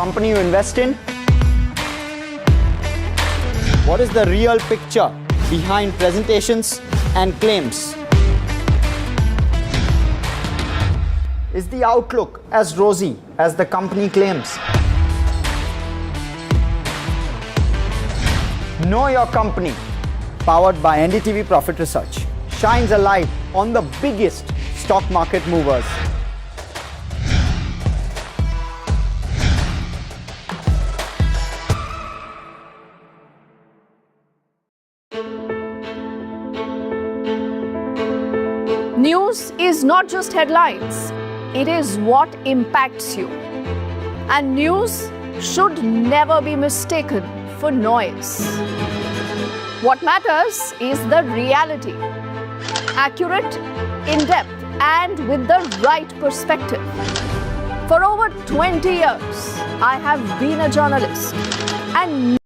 company you invest in? What is the real picture behind presentations and claims? Is the outlook as rosy as the company claims? Know Your Company, powered by NDTV Profit Research, shines a light on the biggest stock market movers. News is not just headlines, it is what impacts you. And news should never be mistaken for noise. What matters is the reality. Accurate, in-depth, and with the right perspective. For over 20 years, I have been a journalist and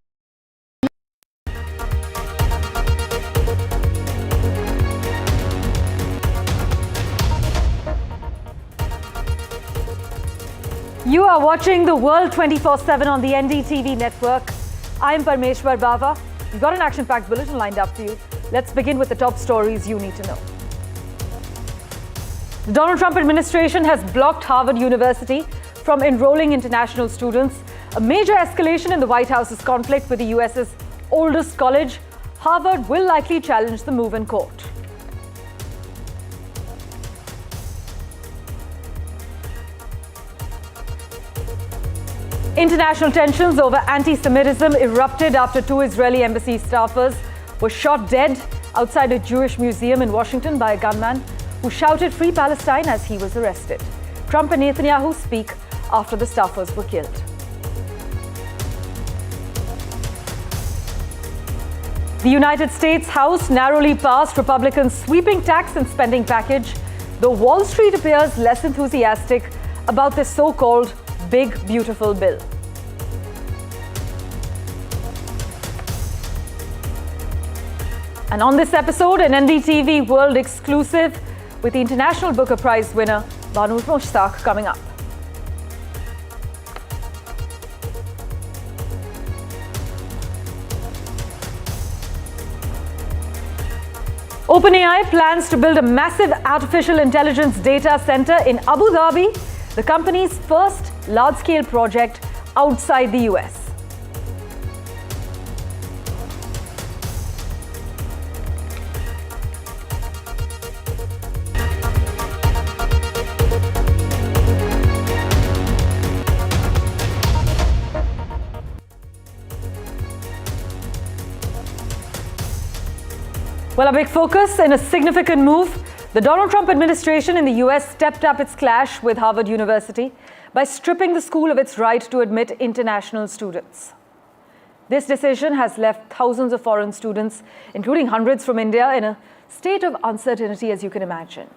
You are watching The World 24/7 on the NDTV network. I'm Parmeshwar Bava. We've got an action-packed bulletin lined up for you. Let's begin with the top stories you need to know. The Donald Trump administration has blocked Harvard University from enrolling international students. A major escalation in the White House's conflict with the US's oldest college. Harvard will likely challenge the move in court. International tensions over anti-Semitism erupted after 2 Israeli embassy staffers were shot dead outside a Jewish museum in Washington by a gunman who shouted "Free Palestine" as he was arrested. Trump and Netanyahu speak after the staffers were killed. The United States House narrowly passed Republicans' sweeping tax and spending package, though Wall Street appears less enthusiastic about this so-called Big Beautiful Bill. And on this episode, an NDTV World exclusive with the International Booker Prize winner, Banur Mushtaq, coming up. OpenAI plans to build a massive artificial intelligence data center in Abu Dhabi, the company's first large-scale project outside the US. Well, a big focus and a significant move. The Donald Trump administration in the US stepped up its clash with Harvard University by stripping the school of its right to admit international students. This decision has left thousands of foreign students, including hundreds from India, in a state of uncertainty, as you can imagine.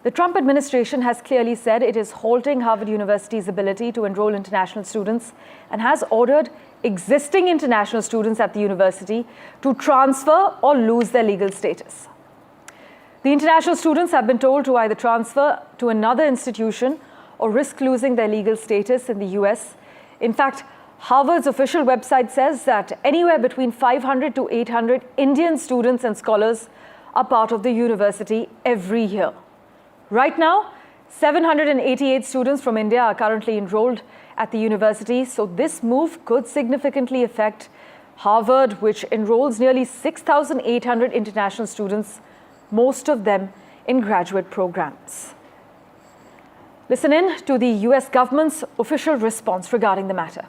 The Trump administration has clearly said it is halting Harvard University's ability to enroll international students and has ordered existing international students at the university to transfer or lose their legal status. The international students have been told to either transfer to another institution or risk losing their legal status in the US. In fact, Harvard's official website says that anywhere between 500 to 800 Indian students and scholars are part of the university every year. Right now, 788 students from India are currently enrolled at the university, so this move could significantly affect Harvard, which enrolls nearly 6,800 international students, most of them in graduate programs. Listen in to the US government's official response regarding the matter.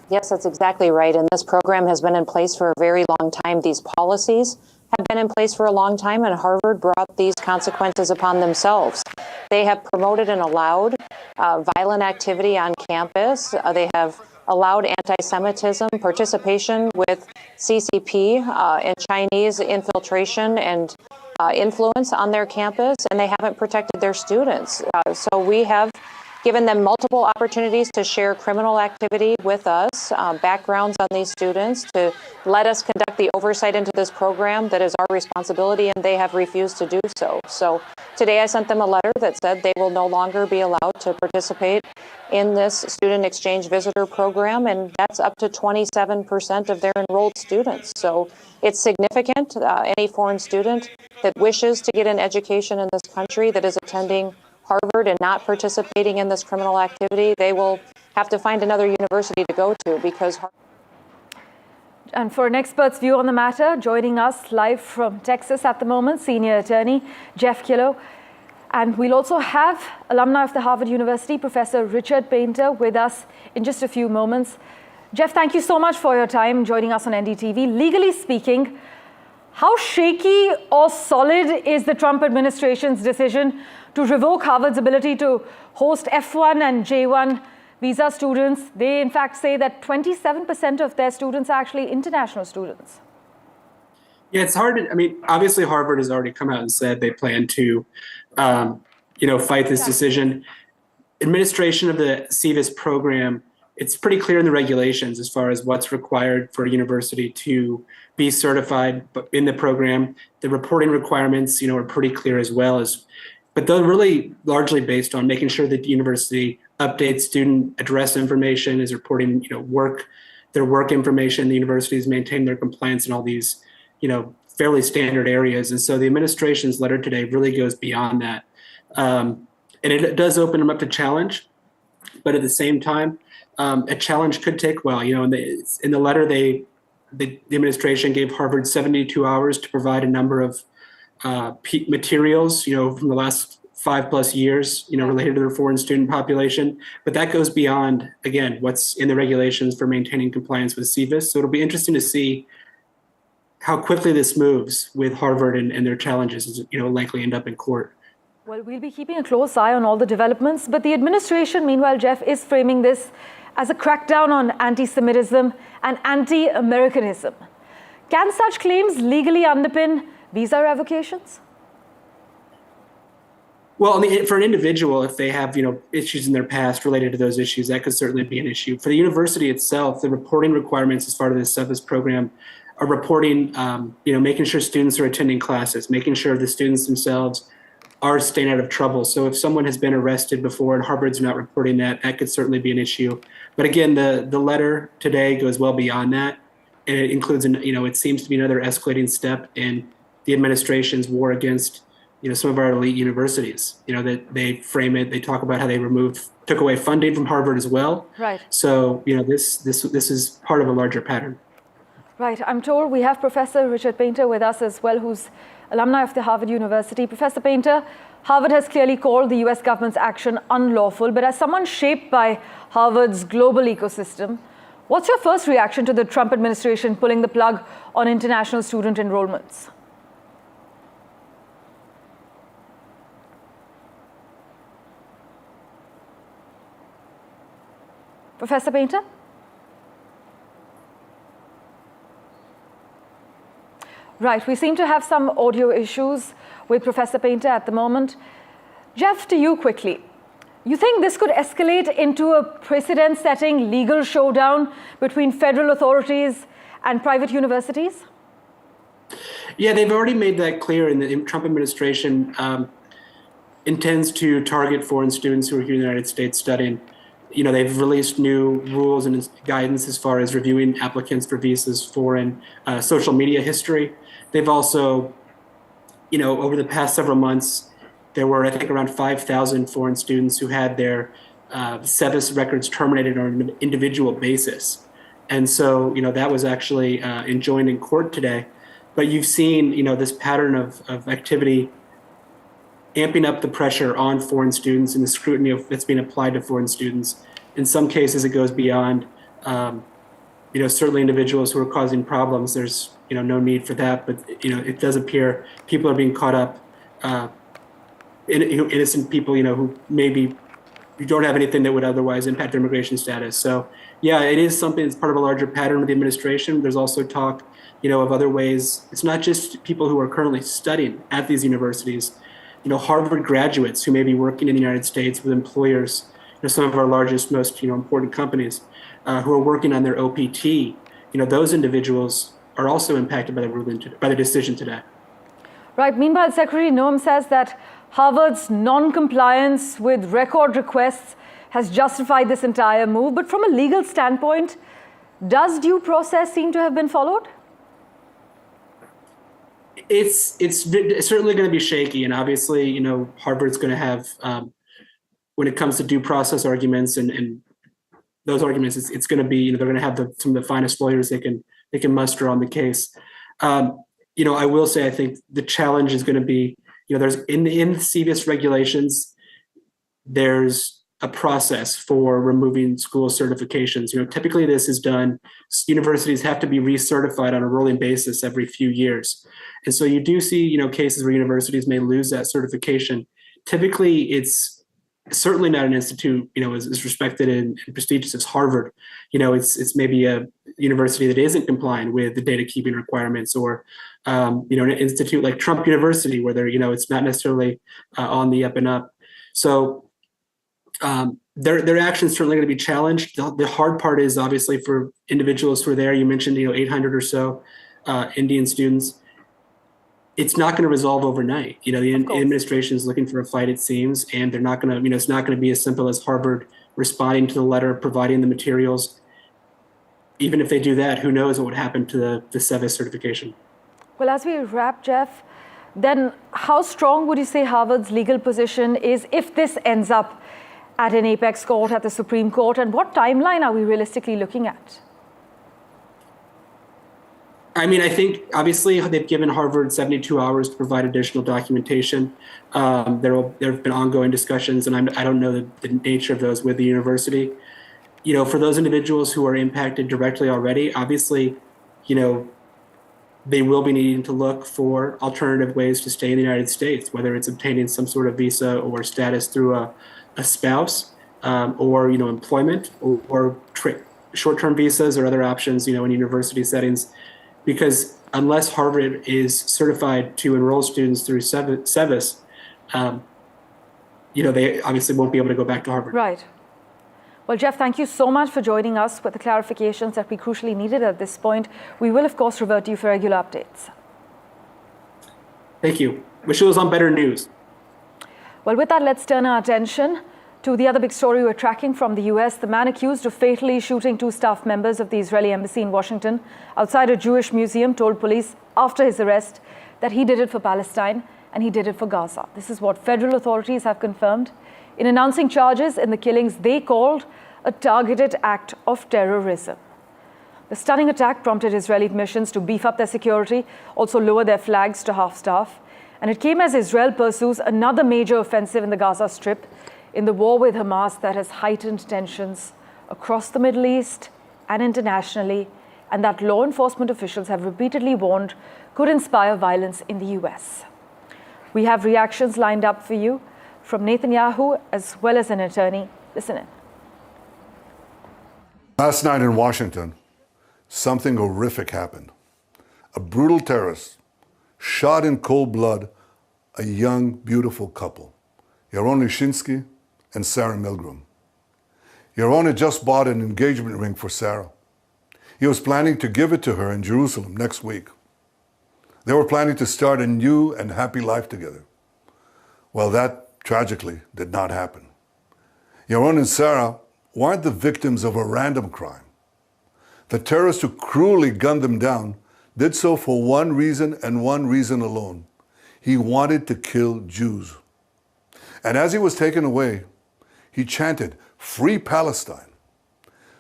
Yes, that's exactly right. And this program has been in place for a very long time. These policies have been in place for a long time, and Harvard brought these consequences upon themselves. They have promoted and allowed violent activity on campus. They have allowed anti-Semitism, participation with CCP and Chinese infiltration and influence on their campus, and they haven't protected their students. So we have given them multiple opportunities to share criminal activity with us, backgrounds on these students, to let us conduct the oversight into this program that is our responsibility, and they have refused to do so. So today I sent them a letter that said they will no longer be allowed to participate in this student exchange visitor program, and that's up to 27% of their enrolled students. So it's significant. Any foreign student that wishes to get an education in this country that is attending Harvard and not participating in this criminal activity, they will have to find another university to go to because. And for an expert's view on the matter, joining us live from Texas at the moment, senior attorney Jeff Killow. And we'll also have alumni of the Harvard University, Professor Richard Painter, with us in just a few moments. Jeff, thank you so much for your time joining us on NDTV. Legally speaking, how shaky or solid is the Trump administration's decision to revoke Harvard's ability to host F1 and J1 visa students? They, in fact, say that 27% of their students are actually international students. Yeah, it's hard. I mean, obviously, Harvard has already come out and said they plan to, fight this decision. Administration of the CVIS program, it's pretty clear in the regulations as far as what's required for a university to be certified in the program. The reporting requirements, are pretty clear as well but they're really largely based on making sure that the university updates student address information, is reporting, their work information. The universities maintain their compliance in all these, fairly standard areas. And so the administration's letter today really goes beyond that. And it does open them up to challenge, but at the same time, a challenge could take a while. In the letter, the administration gave Harvard 72 hours to provide a number of materials, from the last 5+ years, related to their foreign student population. But that goes beyond, again, what's in the regulations for maintaining compliance with CVIS. So it'll be interesting to see how quickly this moves with Harvard and their challenges, likely end up in court. Well, we'll be keeping a close eye on all the developments. But the administration, meanwhile, Jeff, is framing this as a crackdown on anti-Semitism and anti-Americanism. Can such claims legally underpin visa revocations? Well, for an individual, if they have, issues in their past related to those issues, that could certainly be an issue. For the university itself, the reporting requirements as part of the CVIS program are reporting, making sure students are attending classes, making sure the students themselves are staying out of trouble. So if someone has been arrested before and Harvard's not reporting that, that could certainly be an issue. But again, the letter today goes well beyond that. And it includes, it seems to be another escalating step in the administration's war against, some of our elite universities. That they frame it, they talk about how they took away funding from Harvard as well. Right. So, this is part of a larger pattern. Right. I'm told we have Professor Richard Painter with us as well, who's alumni of the Harvard University. Professor Painter, Harvard has clearly called the US government's action unlawful, but as someone shaped by Harvard's global ecosystem, what's your first reaction to the Trump administration pulling the plug on international student enrollments? Professor Painter? Right, we seem to have some audio issues with Professor Painter at the moment. Jeff, to you quickly. You think this could escalate into a precedent-setting legal showdown between federal authorities and private universities? Yeah, they've already made that clear, and the Trump administration intends to target foreign students who are here in the United States studying. They've released new rules and guidance as far as reviewing applicants for visas, foreign social media history. They've also, over the past several months, there were, I think, around 5,000 foreign students who had their CVIS records terminated on an individual basis. And so, that was actually enjoined in court today. But you've seen, this pattern of activity amping up the pressure on foreign students and the scrutiny that's being applied to foreign students. In some cases, it goes beyond, certainly individuals who are causing problems. There's, no need for that. But, it does appear people are being caught up, innocent people, who maybe don't have anything that would otherwise impact their immigration status. So, yeah, it is something that's part of a larger pattern of the administration. There's also talk, of other ways. It's not just people who are currently studying at these universities. Harvard graduates who may be working in the United States with employers, some of our largest, most important companies who are working on their OPT. Those individuals are also impacted by the ruling by the decision today. Right. Meanwhile, Secretary Noem says that Harvard's non-compliance with record requests has justified this entire move. But from a legal standpoint, does due process seem to have been followed? It's certainly going to be shaky, and obviously, Harvard's going to have, when it comes to due process arguments and those arguments, it's going to be, they're going to have some of the finest lawyers they can muster on the case. I will say, I think the challenge is going to be, there's in CVIS regulations, there's a process for removing school certifications. Typically this is done, universities have to be recertified on a rolling basis every few years. And so you do see, cases where universities may lose that certification. Typically it's certainly not an institute, as respected and prestigious as Harvard. It's maybe a university that isn't complying with the data keeping requirements, or an institute like Trump University, where it's not necessarily on the up and up. So their actions certainly going to be challenged. The hard part is obviously for individuals who are there. You mentioned 800 or so Indian students. It's not going to resolve overnight. The administration is looking for a fight, it seems, and they're not going to. It's not going to be as simple as Harvard responding to the letter, providing the materials. Even if they do that, who knows what would happen to the CVIS certification? Well, as we wrap, Jeff, then how strong would you say Harvard's legal position is if this ends up at an apex court, at the Supreme Court, and what timeline are we realistically looking at? I think obviously they've given Harvard 72 hours to provide additional documentation. There have been ongoing discussions, and I don't know the nature of those with the university. For those individuals who are impacted directly already, obviously, they will be needing to look for alternative ways to stay in the United States, whether it's obtaining some sort of visa or status through a spouse, or employment, or short-term visas or other options, in university settings. Because unless Harvard is certified to enroll students through CVIS, they obviously won't be able to go back to Harvard. Right. Well, Jeff, thank you so much for joining us with the clarifications that we crucially needed at this point. We will, of course, revert to you for regular updates. Thank you. Wish it was on better news. Well, with that, let's turn our attention to the other big story we're tracking from the US. The man accused of fatally shooting 2 staff members of the Israeli embassy in Washington outside a Jewish museum told police after his arrest that he did it for Palestine and he did it for Gaza. This is what federal authorities have confirmed in announcing charges in the killings they called a targeted act of terrorism. The stunning attack prompted Israeli missions to beef up their security, also lower their flags to half-staff. And it came as Israel pursues another major offensive in the Gaza Strip in the war with Hamas that has heightened tensions across the Middle East and internationally, and that law enforcement officials have repeatedly warned could inspire violence in the US. We have reactions lined up for you from Netanyahu as well as an attorney. Listen in. Last night in Washington, something horrific happened. A brutal terrorist shot in cold blood a young, beautiful couple, Yaron Lishinsky and Sarah Milgram. Yaron had just bought an engagement ring for Sarah. He was planning to give it to her in Jerusalem next week. They were planning to start a new and happy life together. Well, that tragically did not happen. Yaron and Sarah weren't the victims of a random crime. The terrorist who cruelly gunned them down did so for one reason and one reason alone. He wanted to kill Jews. And as he was taken away, he chanted, "Free Palestine."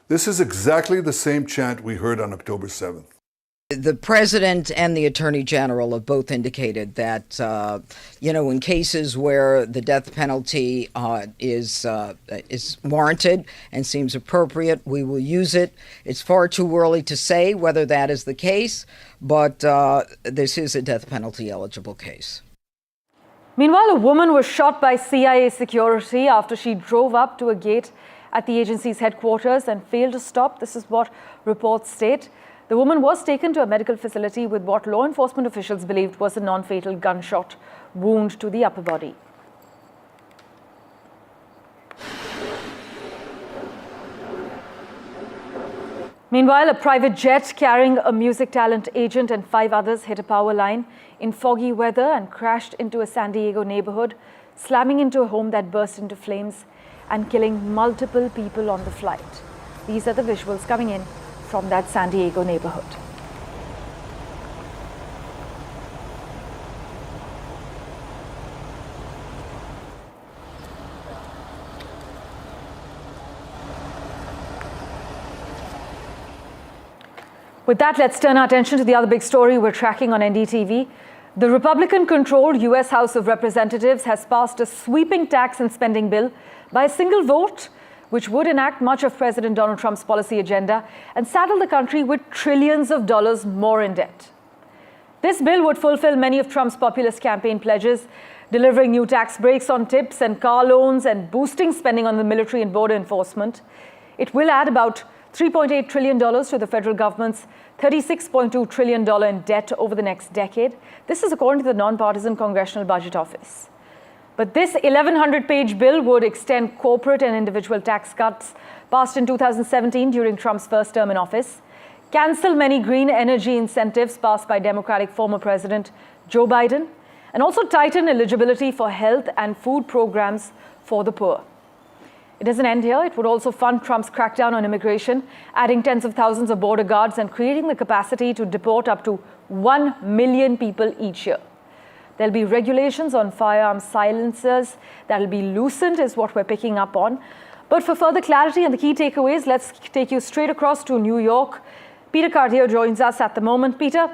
This is exactly the same chant we heard on October 7th. The president and the attorney general have both indicated that, in cases where the death penalty is warranted and seems appropriate, we will use it. It's far too early to say whether that is the case, but this is a death penalty eligible case. Meanwhile, a woman was shot by CIA security after she drove up to a gate at the agency's headquarters and failed to stop. This is what reports state. The woman was taken to a medical facility with what law enforcement officials believed was a non-fatal gunshot wound to the upper body. Meanwhile, a private jet carrying a music talent agent and 5 others hit a power line in foggy weather and crashed into a San Diego neighborhood, slamming into a home that burst into flames and killing multiple people on the flight. These are the visuals coming in from that San Diego neighborhood. With that, let's turn our attention to the other big story we're tracking on NDTV. The Republican-controlled U.S. House of Representatives has passed a sweeping tax and spending bill by a single vote, which would enact much of President Donald Trump's policy agenda and saddle the country with trillions of dollars more in debt. This bill would fulfill many of Trump's populist campaign pledges, delivering new tax breaks on tips and car loans and boosting spending on the military and border enforcement. It will add about $3.8 trillion to the federal government's $36.2 trillion in debt over the next decade. This is according to the nonpartisan Congressional Budget Office. But this 1,100-page bill would extend corporate and individual tax cuts passed in 2017 during Trump's first term in office, cancel many green energy incentives passed by Democratic former President Joe Biden, and also tighten eligibility for health and food programs for the poor. It doesn't end here. It would also fund Trump's crackdown on immigration, adding tens of thousands of border guards and creating the capacity to deport up to 1 million people each year. There'll be regulations on firearm silencers that'll be loosened, is what we're picking up on. But for further clarity and the key takeaways, let's take you straight across to New York. Peter Cartier joins us at the moment. Peter,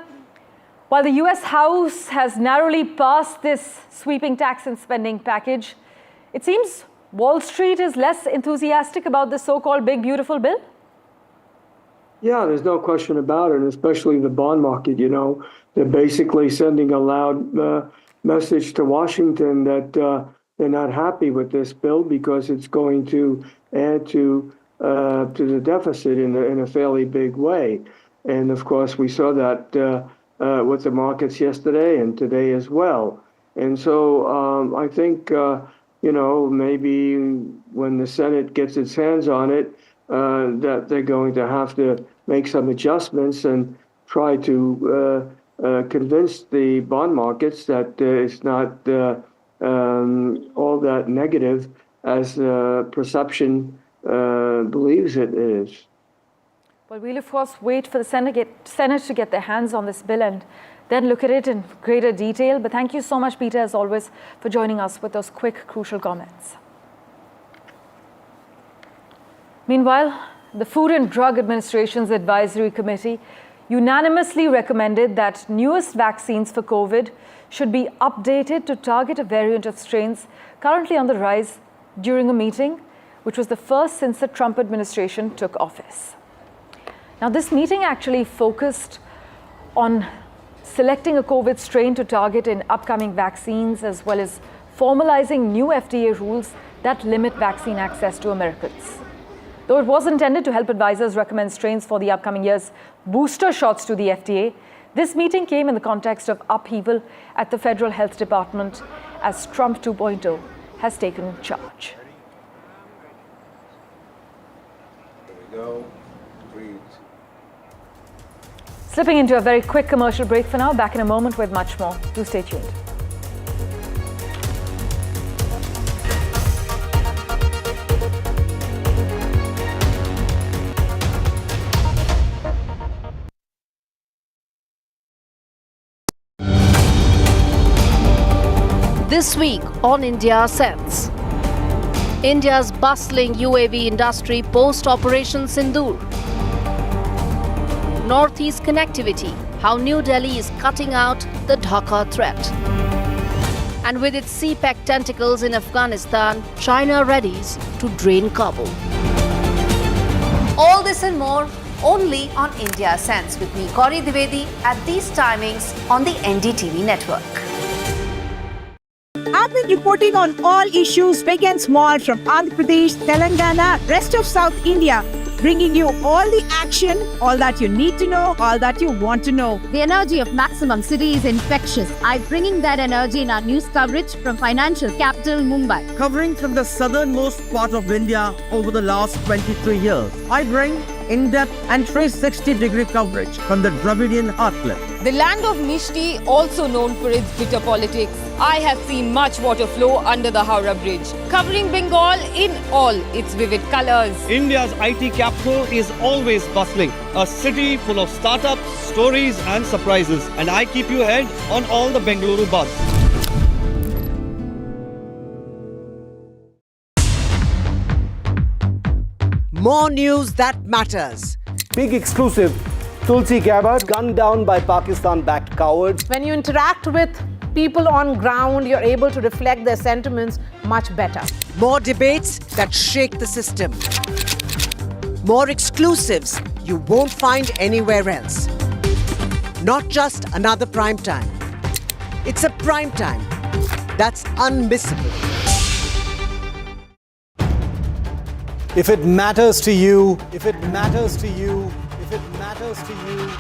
while the U.S. House has narrowly passed this sweeping tax and spending package, it seems Wall Street is less enthusiastic about the so-called big, beautiful bill? Yeah, there's no question about it, especially the bond market. You know, they're basically sending a loud message to Washington that they're not happy with this bill because it's going to add to the deficit in a fairly big way. And of course, we saw that with the markets yesterday and today as well. And so I think maybe when the Senate gets its hands on it, that they're going to have to make some adjustments and try to convince the bond markets that it's not all that negative as perception believes it is. Well, we'll of course wait for the Senate to get their hands on this bill and then look at it in greater detail. But thank you so much, Peter, as always, for joining us with those quick, crucial comments. Meanwhile, the Food and Drug Administration's Advisory Committee unanimously recommended that newest vaccines for COVID should be updated to target a variant of strains currently on the rise during a meeting, which was the first since the Trump administration took office. Now, this meeting actually focused on selecting a COVID strain to target in upcoming vaccines, as well as formalizing new FDA rules that limit vaccine access to Americans. Though it was intended to help advisors recommend strains for the upcoming year's booster shots to the FDA, this meeting came in the context of upheaval at the Federal Health Department as Trump 2.0 has taken charge. There we go. Breathe. Slipping into a very quick commercial break for now. Back in a moment with much more. Do stay tuned. This week on India Sense, India's bustling UAV industry post-Operation Sindoor. Northeast connectivity, how New Delhi is cutting out the Dhaka threat. And with its CPEC tentacles in Afghanistan, China readies to drain Kabul. All this and more only on India Sense with me, Gauri Dwivedi, at these timings on the NDTV network. I've been reporting on all issues big and small from Andhra Pradesh, Telangana, rest of South India, bringing you all the action, all that you need to know, all that you want to know. The energy of Maximum City is infectious. I'm bringing that energy in our news coverage from financial capital Mumbai. Covering from the southernmost part of India over the last 23 years. I bring in-depth and 360-degree coverage from the Dravidian heartland. The land of Mishti, also known for its bitter politics. I have seen much water flow under the Howrah Bridge, covering Bengal in all its vivid colors. India's IT capital is always bustling, a city full of startups, stories and surprises. And I keep you ahead on all the Bengaluru buzz. More news that matters. Big exclusive. Tulsi Gabbard gunned down by Pakistan-backed cowards. When you interact with people on ground, you're able to reflect their sentiments much better. More debates that shake the system. More exclusives you won't find anywhere else. Not just another prime time. It's a prime time that's unmissable. If it matters to you, if it matters to you, if it matters to you,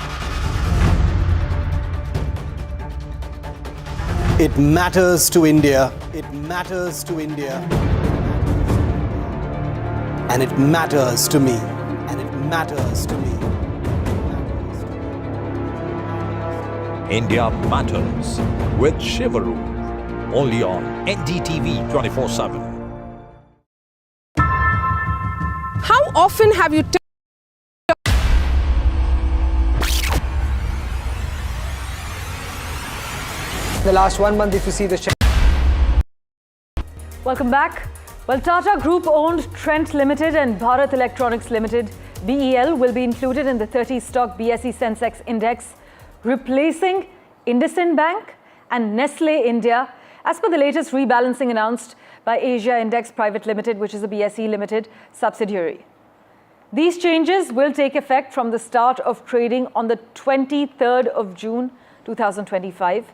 it matters to India. It matters to India. And it matters to me. And it matters to me. India Matters with Shivaru. Only on NDTV 24/7. How often have you the last 1 month, if you see the Welcome back. Well, Tata Group-owned Trent Limited and Bharat Electronics Limited, BEL, will be included in the 30-stock BSE Sensex Index, replacing IndusInd Bank and Nestle India, as per the latest rebalancing announced by Asia Index Private Limited, which is a BSE Limited subsidiary. These changes will take effect from the start of trading on the 23rd of June 2025,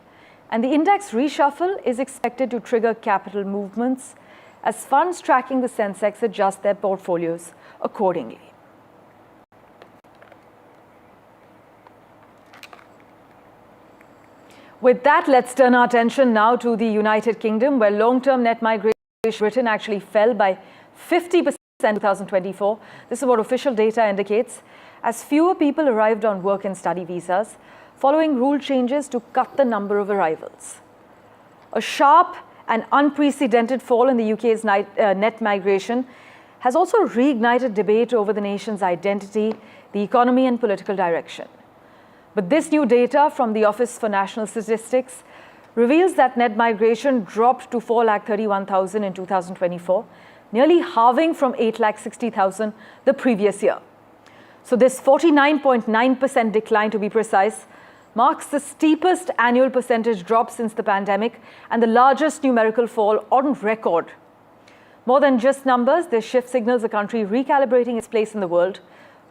and the index reshuffle is expected to trigger capital movements as funds tracking the Sensex adjust their portfolios accordingly. With that, let's turn our attention now to the United Kingdom, where long-term net migration in Britain actually fell by 50% in 2024. This is what official data indicates, as fewer people arrived on work and study visas following rule changes to cut the number of arrivals. A sharp and unprecedented fall in the UK's net migration has also reignited debate over the nation's identity, the economy and political direction. But this new data from the Office for National Statistics reveals that net migration dropped to 4,31,000 in 2024, nearly halving from 8,60,000 the previous year. So this 49.9% decline, to be precise, marks the steepest annual percentage drop since the pandemic and the largest numerical fall on record. More than just numbers, this shift signals a country recalibrating its place in the world,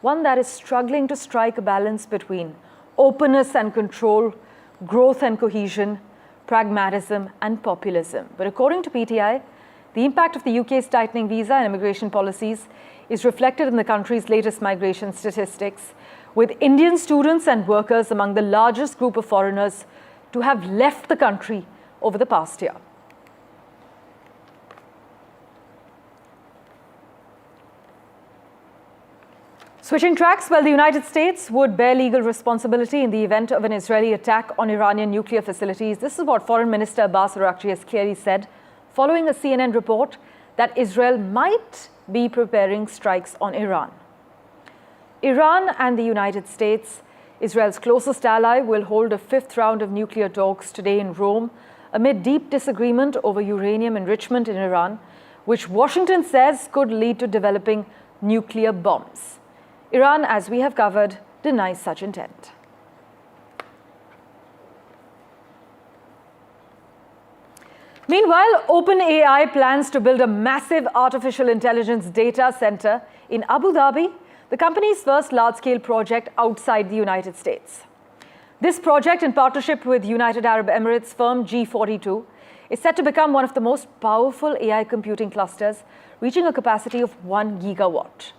one that is struggling to strike a balance between openness and control, growth and cohesion, pragmatism and populism. But according to PTI, the impact of the UK's tightening visa and immigration policies is reflected in the country's latest migration statistics, with Indian students and workers among the largest group of foreigners to have left the country over the past year. Switching tracks, well, the United States would bear legal responsibility in the event of an Israeli attack on Iranian nuclear facilities. This is what Foreign Minister Abbas Araghchi has clearly said, following a CNN report that Israel might be preparing strikes on Iran. Iran and the United States, Israel's closest ally, will hold a fifth round of nuclear talks today in Rome amid deep disagreement over uranium enrichment in Iran, which Washington says could lead to developing nuclear bombs. Iran, as we have covered, denies such intent. Meanwhile, OpenAI plans to build a massive artificial intelligence data center in Abu Dhabi, the company's first large-scale project outside the United States. This project, in partnership with United Arab Emirates firm G42, is set to become one of the most powerful AI computing clusters, reaching a capacity of 1 gigawatt.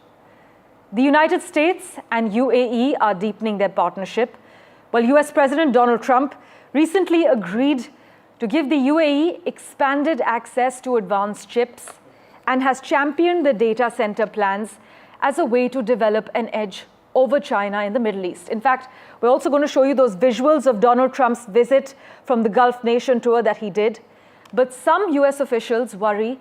The United States and UAE are deepening their partnership, while US President Donald Trump recently agreed to give the UAE expanded access to advanced chips and has championed the data center plans as a way to develop an edge over China in the Middle East. In fact, we're also going to show you those visuals of Donald Trump's visit from the Gulf nation tour that he did. But some US officials worry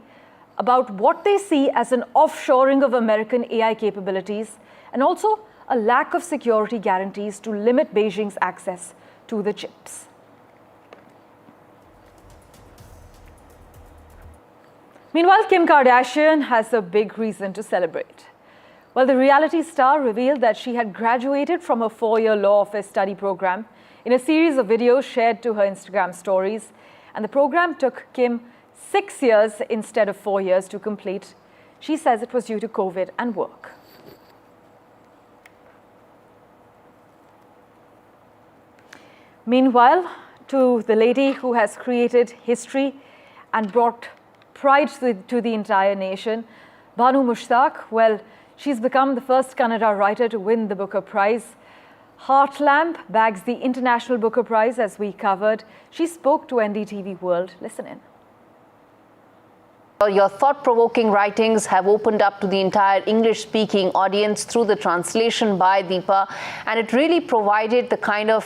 about what they see as an offshoring of American AI capabilities and also a lack of security guarantees to limit Beijing's access to the chips. Meanwhile, Kim Kardashian has a big reason to celebrate. Well, the reality star revealed that she had graduated from a 4-year law office study program in a series of videos shared to her Instagram stories. And the program took Kim 6 years instead of 4 years to complete. She says it was due to COVID and work. Meanwhile, to the lady who has created history and brought pride to the entire nation, Banu Mushtaq, well, she's become the first Kannada writer to win the Booker Prize. Heartlamp bags the International Booker Prize, as we covered. She spoke to NDTV World. Listen in. Your thought-provoking writings have opened up to the entire English-speaking audience through the translation by Deepa, and it really provided the kind of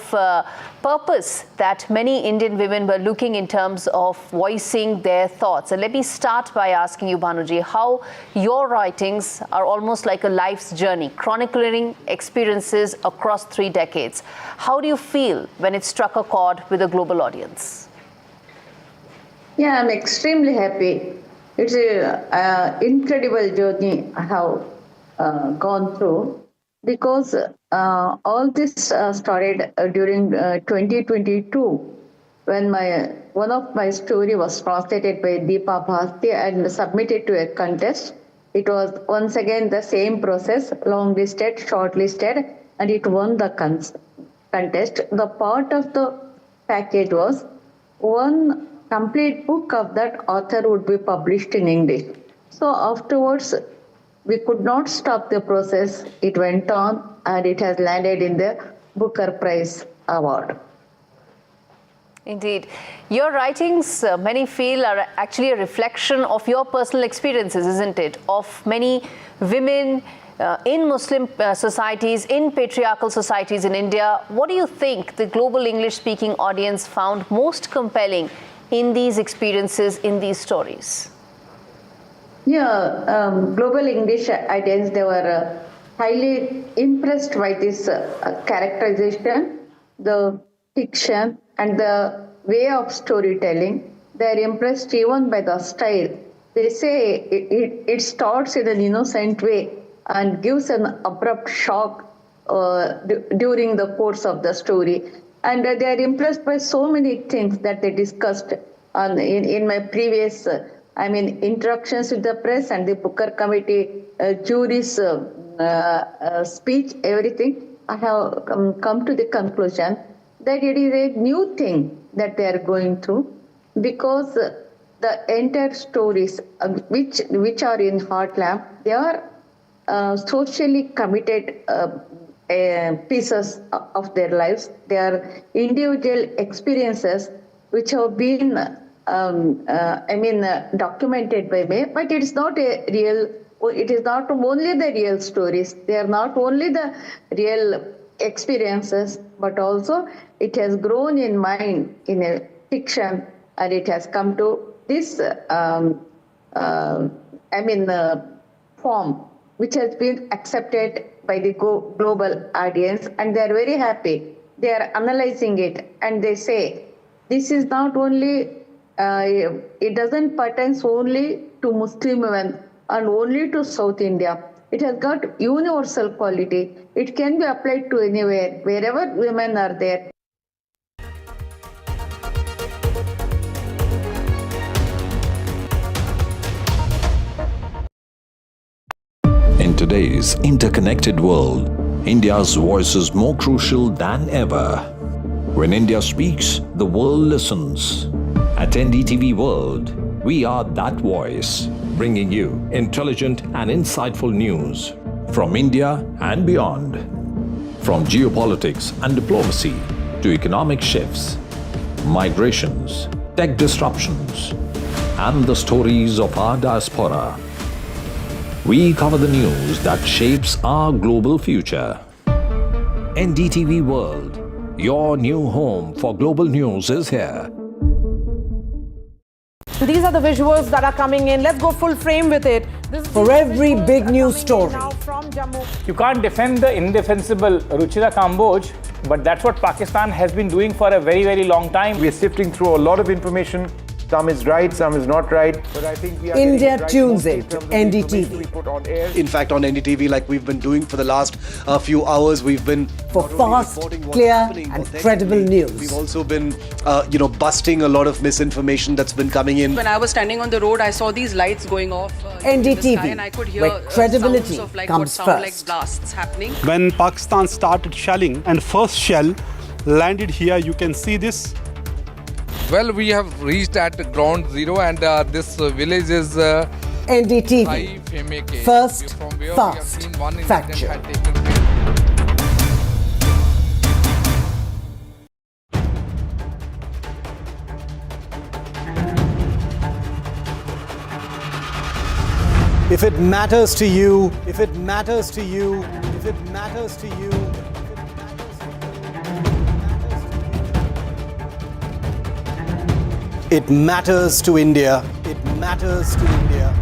purpose that many Indian women were looking in terms of voicing their thoughts. And let me start by asking you, Banuji, how your writings are almost like a life's journey, chronicling experiences across 3 decades. How do you feel when it struck a chord with a global audience? Yeah, I'm extremely happy. It's an incredible journey I have gone through, because all this started during 2022, when one of my story was translated by Deepa Bharti and submitted to a contest. It was once again the same process, long-listed, shortlisted, and it won the contest. The part of the package was one complete book of that author would be published in English. So afterwards, we could not stop the process. It went on, and it has landed in the Booker Prize Award. Indeed. Your writings, many feel, are actually a reflection of your personal experiences, isn't it? Of many women in Muslim societies, in patriarchal societies in India. What do you think the global English-speaking audience found most compelling in these experiences, in these stories? Yeah, global English audience, they were highly impressed by this characterization, the fiction, and the way of storytelling. They're impressed even by the style. They say it starts in an innocent way and gives an abrupt shock during the course of the story. And they are impressed by so many things that they discussed in my previous, introductions to the press and the Booker Committee, jury's speech, everything. I have come to the conclusion that it is a new thing that they are going through, because the entire stories which are in Heartlamp, they are socially committed pieces of their lives. They are individual experiences which have been documented by me, but it is not it is not only the real stories. They are not only the real experiences, but also it has grown in mind in a fiction, and it has come to this form which has been accepted by the global audience, and they are very happy. They are analyzing it, and they say, this is not only, it doesn't pertain only to Muslim women and only to South India. It has got universal quality. It can be applied to anywhere, wherever women are there. In today's interconnected world, India's voice is more crucial than ever. When India speaks, the world listens. At NDTV World, we are that voice, bringing you intelligent and insightful news from India and beyond. From geopolitics and diplomacy to economic shifts, migrations, tech disruptions, and the stories of our diaspora. We cover the news that shapes our global future. NDTV World, your new home for global news is here. These are the visuals that are coming in. Let's go full frame with it. For every big news story. You can't defend the indefensible Ruchira Kamboj, but that's what Pakistan has been doing for a very, very long time. We are sifting through a lot of information. Some is right, some is not right. But I think we are India tunes in to NDTV. In fact, on NDTV, like we've been doing for the last few hours, we've been for fast, clear, and credible news. We've also been, busting a lot of misinformation that's been coming in. When I was standing on the road, I saw these lights going off in the sky, and I could hear where credibility sounds of like comes what sound first. like blasts happening. When Pakistan started shelling and first shell landed here, you can see this. Well, we have reached at ground zero, and this village is NDTV. First, fast, factual. If it matters to you, if it matters to you, if it matters to you. It matters to India. It matters to India.